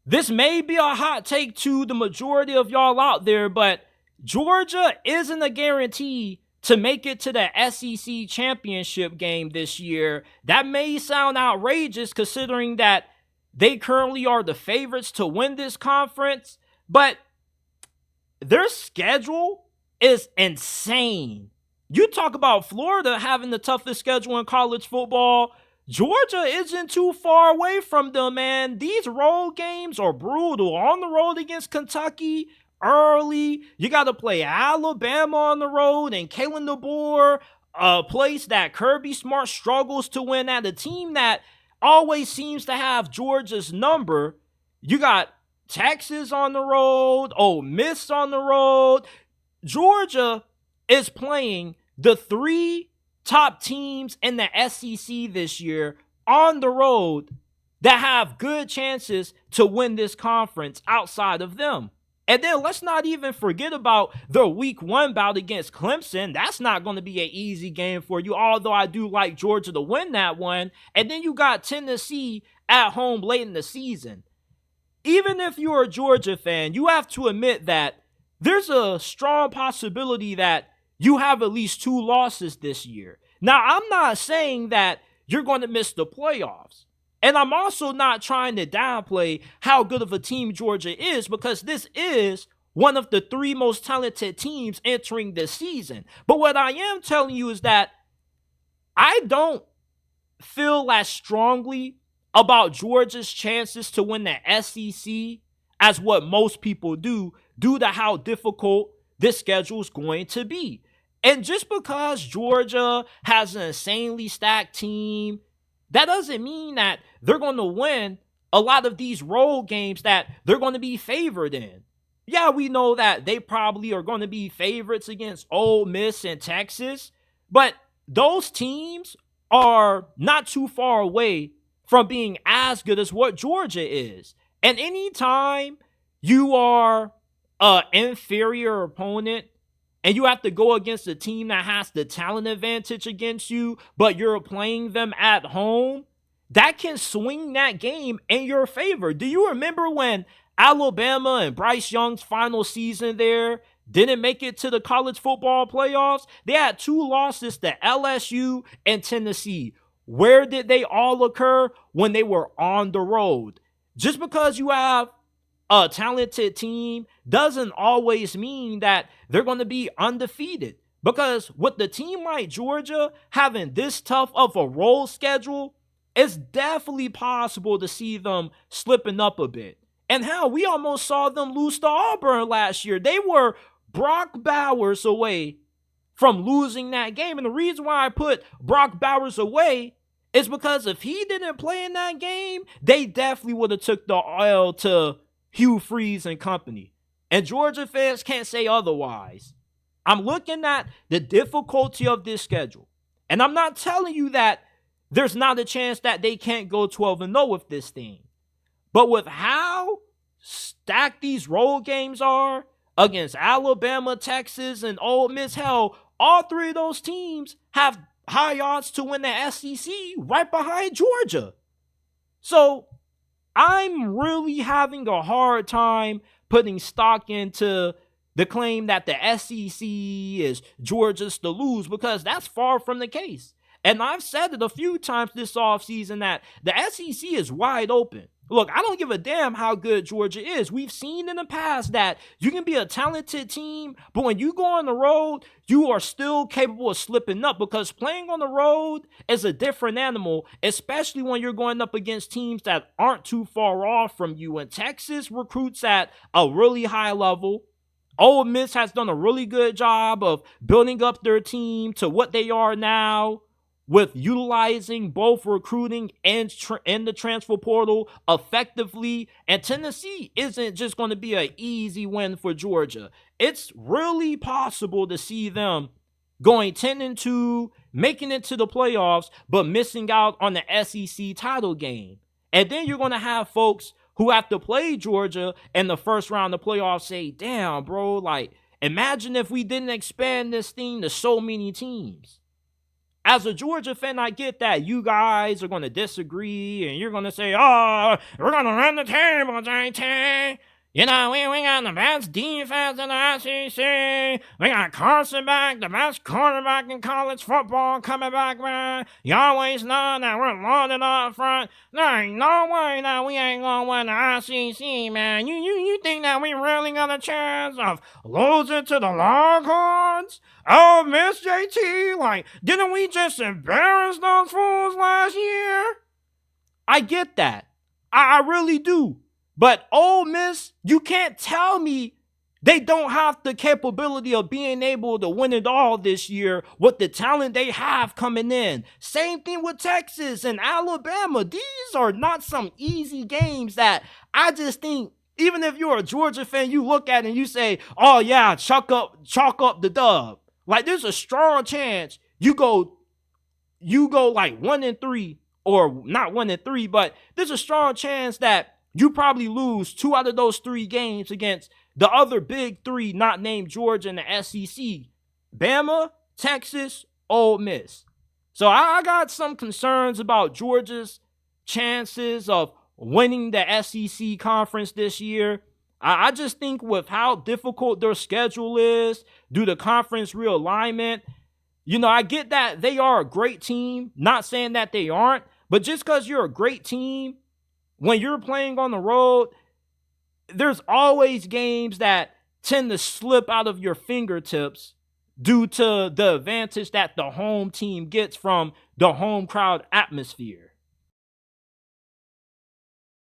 this may be a hot take to the majority of y'all out there, but Georgia isn't a guarantee to make it to the SEC championship game this year. That may sound outrageous considering that they currently are the favorites to win this conference, but their schedule is insane. You talk about Florida having the toughest schedule in college football. Georgia isn't too far away from them, man. These road games are brutal. On the road against Kentucky, early. You got to play Alabama on the road and Kalen DeBoer, a place that Kirby Smart struggles to win at, a team that always seems to have Georgia's number. You got Texas on the road, Ole Miss on the road. Georgia is playing the three top teams in the SEC this year on the road that have good chances to win this conference outside of them. And then let's not even forget about the week 1 bout against Clemson. That's not going to be an easy game for you, although I do like Georgia to win that one. And then you got Tennessee at home late in the season. Even if you're a Georgia fan, you have to admit that there's a strong possibility that you have at least 2 losses this year. Now, I'm not saying that you're going to miss the playoffs. And I'm also not trying to downplay how good of a team Georgia is, because this is one of the 3 most talented teams entering this season. But what I am telling you is that I don't feel as strongly about Georgia's chances to win the SEC as what most people do, due to how difficult this schedule is going to be. And just because Georgia has an insanely stacked team, that doesn't mean that they're going to win a lot of these road games that they're going to be favored in. Yeah, we know that they probably are going to be favorites against Ole Miss and Texas, but those teams are not too far away from being as good as what Georgia is. And anytime you are an inferior opponent and you have to go against a team that has the talent advantage against you, but you're playing them at home, that can swing that game in your favor. Do you remember when Alabama and Bryce Young's final season there didn't make it to the college football playoffs? They had 2 losses to LSU and Tennessee. Where did they all occur? When they were on the road. Just because you have a talented team doesn't always mean that they're going to be undefeated. Because with the team like Georgia having this tough of a road schedule, it's definitely possible to see them slipping up a bit. And hell, we almost saw them lose to Auburn last year. They were Brock Bowers away from losing that game. And the reason why I put Brock Bowers away is because if he didn't play in that game, they definitely would have took the L to Hugh Freeze and company. And Georgia fans can't say otherwise. I'm looking at the difficulty of this schedule. And I'm not telling you that there's not a chance that they can't go 12-0 with this thing. But with how stacked these road games are against Alabama, Texas, and Ole Miss, hell, all 3 of those teams have high odds to win the SEC right behind Georgia. So I'm really having a hard time putting stock into the claim that the SEC is Georgia's to lose, because that's far from the case. And I've said it a few times this offseason that the SEC is wide open. Look, I don't give a damn how good Georgia is. We've seen in the past that you can be a talented team, but when you go on the road, you are still capable of slipping up, because playing on the road is a different animal, especially when you're going up against teams that aren't too far off from you. And Texas recruits at a really high level. Ole Miss has done a really good job of building up their team to what they are now, with utilizing both recruiting and the transfer portal effectively. And Tennessee isn't just going to be an easy win for Georgia. It's really possible to see them going 10-2, making it to the playoffs, but missing out on the SEC title game. And then you're going to have folks who have to play Georgia in the first round of the playoffs say, damn, bro, like, imagine if we didn't expand this thing to so many teams. As a Georgia fan, I get that you guys are going to disagree and you're going to say, oh, we're going to run the table, JT. You know, we got the best defense in the SEC. We got Carson back, the best quarterback in college football coming back, man. You always know that we're loaded up front. There ain't no way that we ain't gonna win the SEC, man. You think that we really got a chance of losing to the Longhorns? Oh, Miss JT, like, didn't we just embarrass those fools last year? I get that. I really do. But Ole Miss, you can't tell me they don't have the capability of being able to win it all this year with the talent they have coming in. Same thing with Texas and Alabama. These are not some easy games that I just think, even if you're a Georgia fan, you look at it and you say, oh yeah, chalk up the dub. Like, there's a strong chance you go like 1-3, or not 1-3, but there's a strong chance that you probably lose 2 out of those 3 games against the other big 3 not named Georgia in the SEC. Bama, Texas, Ole Miss. So I got some concerns about Georgia's chances of winning the SEC conference this year. I just think with how difficult their schedule is due to conference realignment, you know, I get that they are a great team. Not saying that they aren't, but just because you're a great team, when you're playing on the road, there's always games that tend to slip out of your fingertips due to the advantage that the home team gets from the home crowd atmosphere.